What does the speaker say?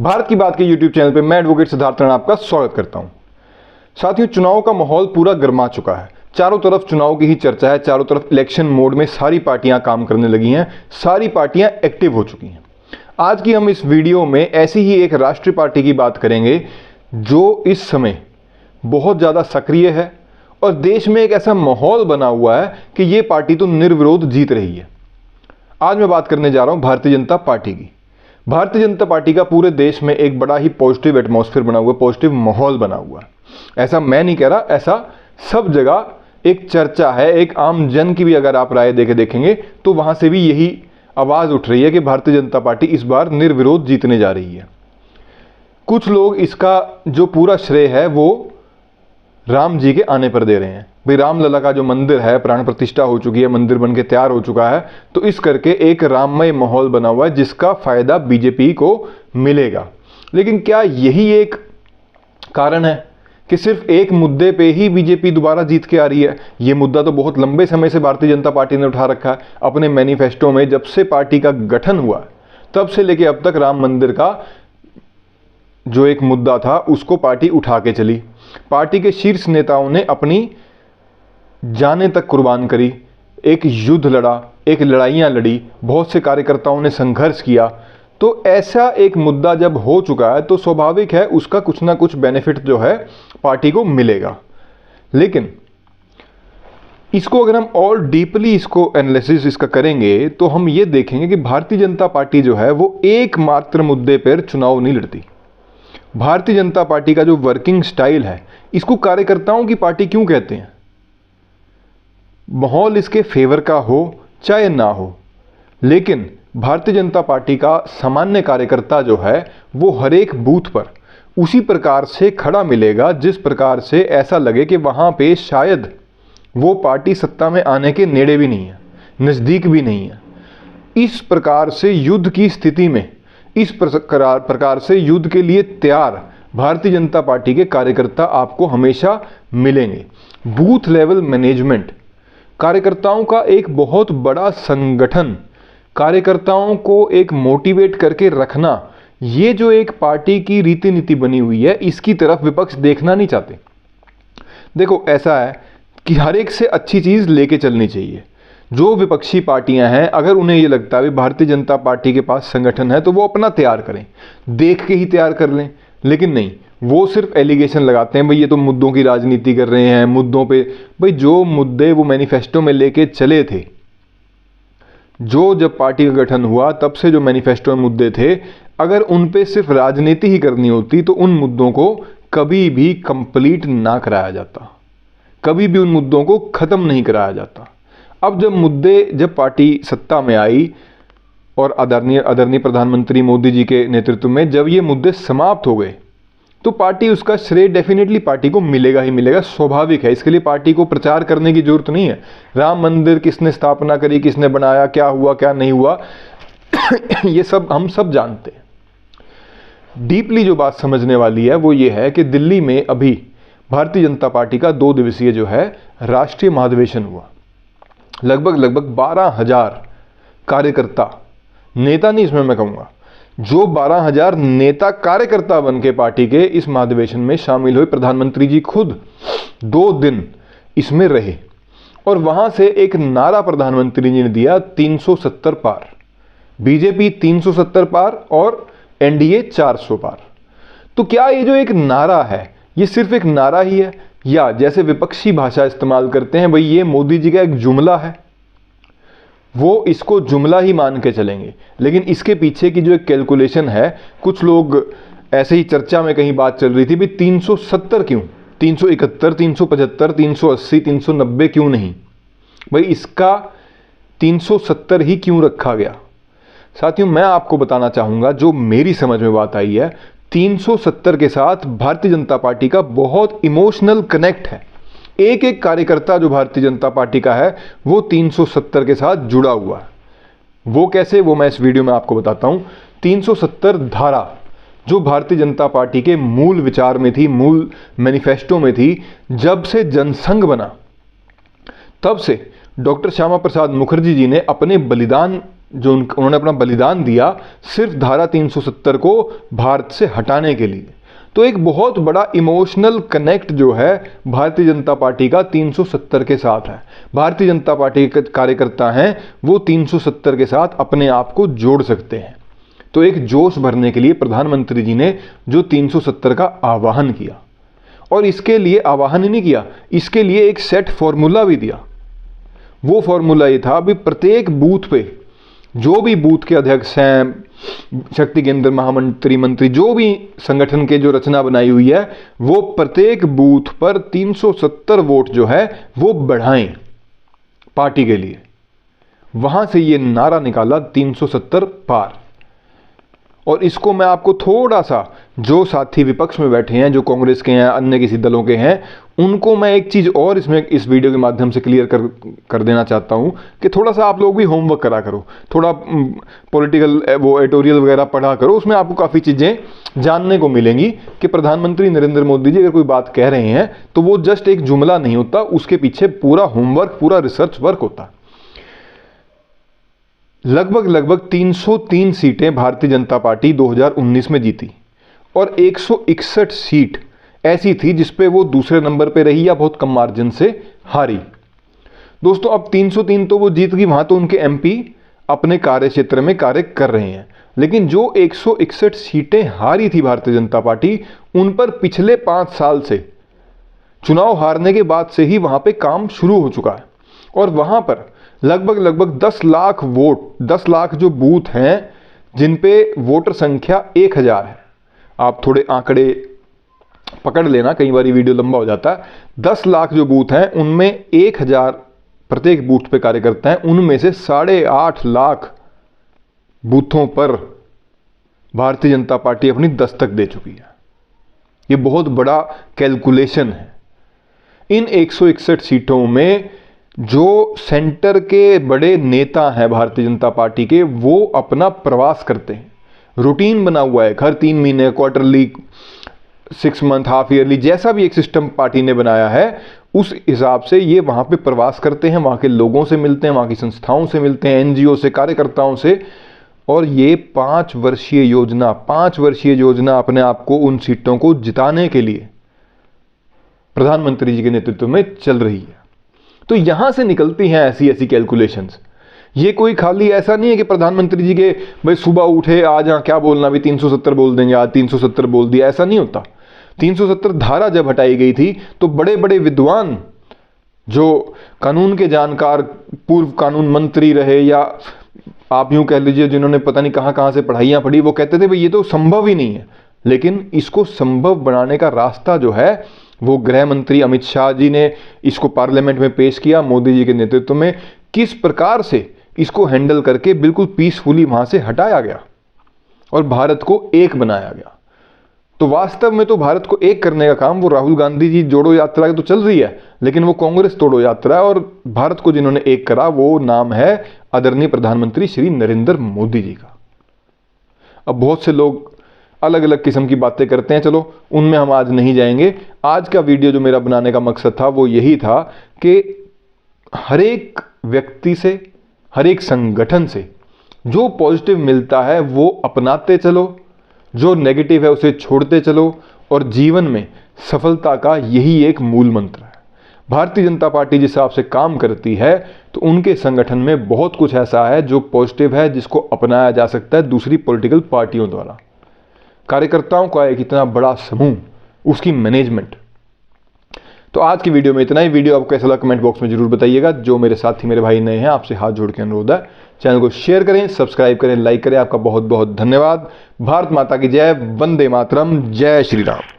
भारत की बात के यूट्यूब चैनल पे मैं एडवोकेट सिद्धार्थ राणा आपका स्वागत करता हूं। साथियों, चुनाव का माहौल पूरा गर्मा चुका है। चारों तरफ चुनाव की ही चर्चा है। चारों तरफ इलेक्शन मोड में सारी पार्टियां काम करने लगी हैं। सारी पार्टियां एक्टिव हो चुकी हैं। आज की हम इस वीडियो में ऐसी ही एक राष्ट्रीय पार्टी की बात करेंगे जो इस समय बहुत ज़्यादा सक्रिय है और देश में एक ऐसा माहौल बना हुआ है कि ये पार्टी तो निर्विरोध जीत रही है। आज मैं बात करने जा रहा हूं भारतीय जनता पार्टी की। भारतीय जनता पार्टी का पूरे देश में एक बड़ा ही पॉजिटिव एटमॉस्फेयर बना हुआ है, पॉजिटिव माहौल बना हुआ है। ऐसा मैं नहीं कह रहा, ऐसा सब जगह एक चर्चा है। एक आम जन की भी अगर आप राय देखेंगे तो वहां से भी यही आवाज उठ रही है कि भारतीय जनता पार्टी इस बार निर्विरोध जीतने जा रही है। कुछ लोग इसका जो पूरा श्रेय है वो राम जी के आने पर दे रहे हैं। भाई, रामलला का जो मंदिर है प्राण प्रतिष्ठा हो चुकी है, मंदिर बनके तैयार हो चुका है, तो इस करके एक राममय माहौल बना हुआ है जिसका फायदा बीजेपी को मिलेगा। लेकिन क्या यही एक कारण है कि सिर्फ एक मुद्दे पे ही बीजेपी दोबारा जीत के आ रही है? ये मुद्दा तो बहुत लंबे समय से भारतीय जनता पार्टी ने उठा रखा है अपने मैनिफेस्टो में। जब से पार्टी का गठन हुआ तब से लेके अब तक राम मंदिर का जो एक मुद्दा था उसको पार्टी उठा के चली। पार्टी के शीर्ष नेताओं ने अपनी जानें तक कुर्बान करी, एक युद्ध लड़ा, एक लड़ाइयाँ लड़ी, बहुत से कार्यकर्ताओं ने संघर्ष किया। तो ऐसा एक मुद्दा जब हो चुका है तो स्वाभाविक है उसका कुछ ना कुछ बेनिफिट जो है पार्टी को मिलेगा। लेकिन इसको अगर हम और डीपली इसको एनालिसिस इसका करेंगे तो हम ये देखेंगे कि भारतीय जनता पार्टी जो है वो एकमात्र मुद्दे पर चुनाव नहीं लड़ती। भारतीय जनता पार्टी का जो वर्किंग स्टाइल है, इसको कार्यकर्ताओं की पार्टी क्यों कहते हैं? माहौल इसके फेवर का हो चाहे ना हो, लेकिन भारतीय जनता पार्टी का सामान्य कार्यकर्ता जो है वो हर एक बूथ पर उसी प्रकार से खड़ा मिलेगा जिस प्रकार से ऐसा लगे कि वहां पे शायद वो पार्टी सत्ता में आने के नेड़े भी नहीं है, नज़दीक भी नहीं है। इस प्रकार से युद्ध की स्थिति में, इस प्रकार से युद्ध के लिए तैयार भारतीय जनता पार्टी के कार्यकर्ता आपको हमेशा मिलेंगे। बूथ लेवल मैनेजमेंट, कार्यकर्ताओं का एक बहुत बड़ा संगठन, कार्यकर्ताओं को एक मोटिवेट करके रखना, ये जो एक पार्टी की रीति नीति बनी हुई है इसकी तरफ विपक्ष देखना नहीं चाहते। देखो, ऐसा है कि हर एक से अच्छी चीज़ लेके चलनी चाहिए। जो विपक्षी पार्टियां हैं अगर उन्हें ये लगता है भारतीय जनता पार्टी के पास संगठन है तो वो अपना तैयार करें, देख के ही तैयार कर लें। लेकिन नहीं, वो सिर्फ एलिगेशन लगाते हैं, भाई ये तो मुद्दों की राजनीति कर रहे हैं, मुद्दों पे। भाई, जो मुद्दे वो मैनिफेस्टो में लेके चले थे, जो जब पार्टी का गठन हुआ तब से जो मैनिफेस्टो में मुद्दे थे, अगर उन पे सिर्फ राजनीति ही करनी होती तो उन मुद्दों को कभी भी कंप्लीट ना कराया जाता, कभी भी उन मुद्दों को खत्म नहीं कराया जाता। अब जब पार्टी सत्ता में आई और आदरणीय प्रधानमंत्री मोदी जी के नेतृत्व में जब ये मुद्दे समाप्त हो गए तो पार्टी उसका श्रेय डेफिनेटली पार्टी को मिलेगा ही मिलेगा, स्वाभाविक है। इसके लिए पार्टी को प्रचार करने की जरूरत नहीं है। राम मंदिर किसने स्थापना करी, किसने बनाया, क्या हुआ क्या नहीं हुआ ये सब हम सब जानते हैं। डीपली जो बात समझने वाली है वो ये है कि दिल्ली में अभी भारतीय जनता पार्टी का 2 दिवसीय जो है राष्ट्रीय महाधिवेशन हुआ। लगभग 12,000 कार्यकर्ता, नेता नहीं इसमें मैं कहूँगा, जो 12,000 नेता कार्यकर्ता बन के पार्टी के इस महाधिवेशन में शामिल हुए। प्रधानमंत्री जी खुद 2 दिन इसमें रहे और वहां से एक नारा प्रधानमंत्री जी ने दिया, 370 पार, बीजेपी 370 पार और एनडीए 400 पार। तो क्या ये जो एक नारा है ये सिर्फ एक नारा ही है, या जैसे विपक्षी भाषा इस्तेमाल करते हैं, भाई ये मोदी जी का एक जुमला है, वो इसको जुमला ही मान के चलेंगे? लेकिन इसके पीछे की जो एक कैलकुलेशन है, कुछ लोग ऐसे ही चर्चा में कहीं बात चल रही थी, भाई 370 क्यों, 371, 375, 380, 390 क्यों नहीं? भाई इसका 370 ही क्यों रखा गया? साथियों, मैं आपको बताना चाहूँगा जो मेरी समझ में बात आई है, 370 के साथ भारतीय जनता पार्टी का बहुत इमोशनल कनेक्ट है। एक एक कार्यकर्ता जो भारतीय जनता पार्टी का है वो 370 के साथ जुड़ा हुआ है। वो कैसे, वो मैं इस वीडियो में आपको बताता हूं। 370 धारा जो भारतीय जनता पार्टी के मूल विचार में थी, मूल मैनिफेस्टो में थी, जब से जनसंघ बना तब से डॉक्टर श्यामा प्रसाद मुखर्जी जी ने अपने बलिदान जो उन्होंने अपना बलिदान दिया सिर्फ धारा 370 को भारत से हटाने के लिए। तो एक बहुत बड़ा इमोशनल कनेक्ट जो है भारतीय जनता पार्टी का 370 के साथ है। भारतीय जनता पार्टी के कार्यकर्ता हैं वो 370 के साथ अपने आप को जोड़ सकते हैं। तो एक जोश भरने के लिए प्रधानमंत्री जी ने जो 370 का आह्वान किया, और इसके लिए आह्वान ही नहीं किया, इसके लिए एक सेट फॉर्मूला भी दिया। वो फॉर्मूला ये था, अभी प्रत्येक बूथ पे जो भी बूथ के अध्यक्ष हैं, शक्ति केंद्र महामंत्री, मंत्री, जो भी संगठन के जो रचना बनाई हुई है, वो प्रत्येक बूथ पर 370 वोट जो है वो बढ़ाएं पार्टी के लिए। वहां से ये नारा निकाला 370 पार। और इसको मैं आपको थोड़ा सा, जो साथी विपक्ष में बैठे हैं, जो कांग्रेस के हैं, अन्य किसी दलों के हैं, उनको मैं एक चीज़ और इसमें इस वीडियो के माध्यम से क्लियर कर देना चाहता हूं कि थोड़ा सा आप लोग भी होमवर्क करा करो, थोड़ा पॉलिटिकल वो एडिटोरियल वगैरह पढ़ा करो। उसमें आपको काफ़ी चीज़ें जानने को मिलेंगी कि प्रधानमंत्री नरेंद्र मोदी जी अगर कोई बात कह रहे हैं तो वो जस्ट एक जुमला नहीं होता, उसके पीछे पूरा होमवर्क, पूरा रिसर्च वर्क होता। लगभग 303 सीटें भारतीय जनता पार्टी 2019 में जीती, और 161 सीट ऐसी थी जिसपे वो दूसरे नंबर पे रही या बहुत कम मार्जिन से हारी। दोस्तों अब 303 तो वो जीत गई, वहां तो उनके एमपी अपने कार्य क्षेत्र में कार्य कर रहे हैं, लेकिन जो 161 सीटें हारी थी भारतीय जनता पार्टी, उन पर पिछले 5 साल से चुनाव हारने के बाद से ही वहां पे काम शुरू हो चुका है। और वहां पर लगभग 10 लाख वोट, 10 लाख जो बूथ हैं जिन पे वोटर संख्या 1000 है। आप थोड़े आंकड़े पकड़ लेना, कई बार वीडियो लंबा हो जाता है। 10 लाख जो बूथ हैं उनमें 1000 प्रत्येक बूथ पे कार्यकर्ता हैं, उनमें से 8.5 लाख बूथों पर भारतीय जनता पार्टी अपनी दस्तक दे चुकी है। ये बहुत बड़ा कैलकुलेशन है। इन 161 सीटों में जो सेंटर के बड़े नेता हैं भारतीय जनता पार्टी के, वो अपना प्रवास करते हैं। रूटीन बना हुआ है, हर 3 महीने, क्वार्टरली, 6 मंथ, हाफ ईयरली, जैसा भी एक सिस्टम पार्टी ने बनाया है, उस हिसाब से ये वहाँ पे प्रवास करते हैं, वहाँ के लोगों से मिलते हैं, वहाँ की संस्थाओं से मिलते हैं, एनजीओ से, कार्यकर्ताओं से। और ये 5 वर्षीय योजना अपने आप को उन सीटों को जिताने के लिए प्रधानमंत्री जी के नेतृत्व में चल रही है। तो यहां से निकलती हैं ऐसी कैलकुलेशंस। ये कोई खाली ऐसा नहीं है कि प्रधानमंत्री जी के भाई सुबह उठे आज क्या बोलना, भी 370 बोल देंगे, आज 370 बोल दिया, ऐसा नहीं होता। 370 धारा जब हटाई गई थी तो बड़े बड़े विद्वान, जो कानून के जानकार, पूर्व कानून मंत्री रहे, या आप यूं कह लीजिए जिन्होंने पता नहीं कहां से पढ़ाइयां पढ़ी, वो कहते थे भाई ये तो संभव ही नहीं है। लेकिन इसको संभव बनाने का रास्ता जो है वो गृह मंत्री अमित शाह जी ने इसको पार्लियामेंट में पेश किया, मोदी जी के नेतृत्व में। किस प्रकार से इसको हैंडल करके बिल्कुल पीसफुली वहां से हटाया गया और भारत को एक बनाया गया। तो वास्तव में तो भारत को एक करने का काम वो राहुल गांधी जी जोड़ो यात्रा तो चल रही है, लेकिन वो कांग्रेस तोड़ो यात्रा है। और भारत को जिन्होंने एक करा वो नाम है आदरणीय प्रधानमंत्री श्री नरेंद्र मोदी जी का। अब बहुत से लोग अलग अलग किस्म की बातें करते हैं, चलो उनमें हम आज नहीं जाएंगे। आज का वीडियो जो मेरा बनाने का मकसद था वो यही था कि हर एक व्यक्ति से, हर एक संगठन से जो पॉजिटिव मिलता है वो अपनाते चलो, जो नेगेटिव है उसे छोड़ते चलो, और जीवन में सफलता का यही एक मूल मंत्र है। भारतीय जनता पार्टी जिस हिसाब से काम करती है तो उनके संगठन में बहुत कुछ ऐसा है जो पॉजिटिव है, जिसको अपनाया जा सकता है दूसरी पॉलिटिकल पार्टियों द्वारा। कार्यकर्ताओं का एक इतना बड़ा समूह, उसकी मैनेजमेंट। तो आज की वीडियो में इतना ही। वीडियो आपको कैसा लगा कमेंट बॉक्स में जरूर बताइएगा। जो मेरे साथी, मेरे भाई नए हैं, आपसे हाथ जोड़ के अनुरोध है, चैनल को शेयर करें, सब्सक्राइब करें, लाइक करें। आपका बहुत बहुत धन्यवाद। भारत माता की जय, वंदे मातरम, जय श्री राम।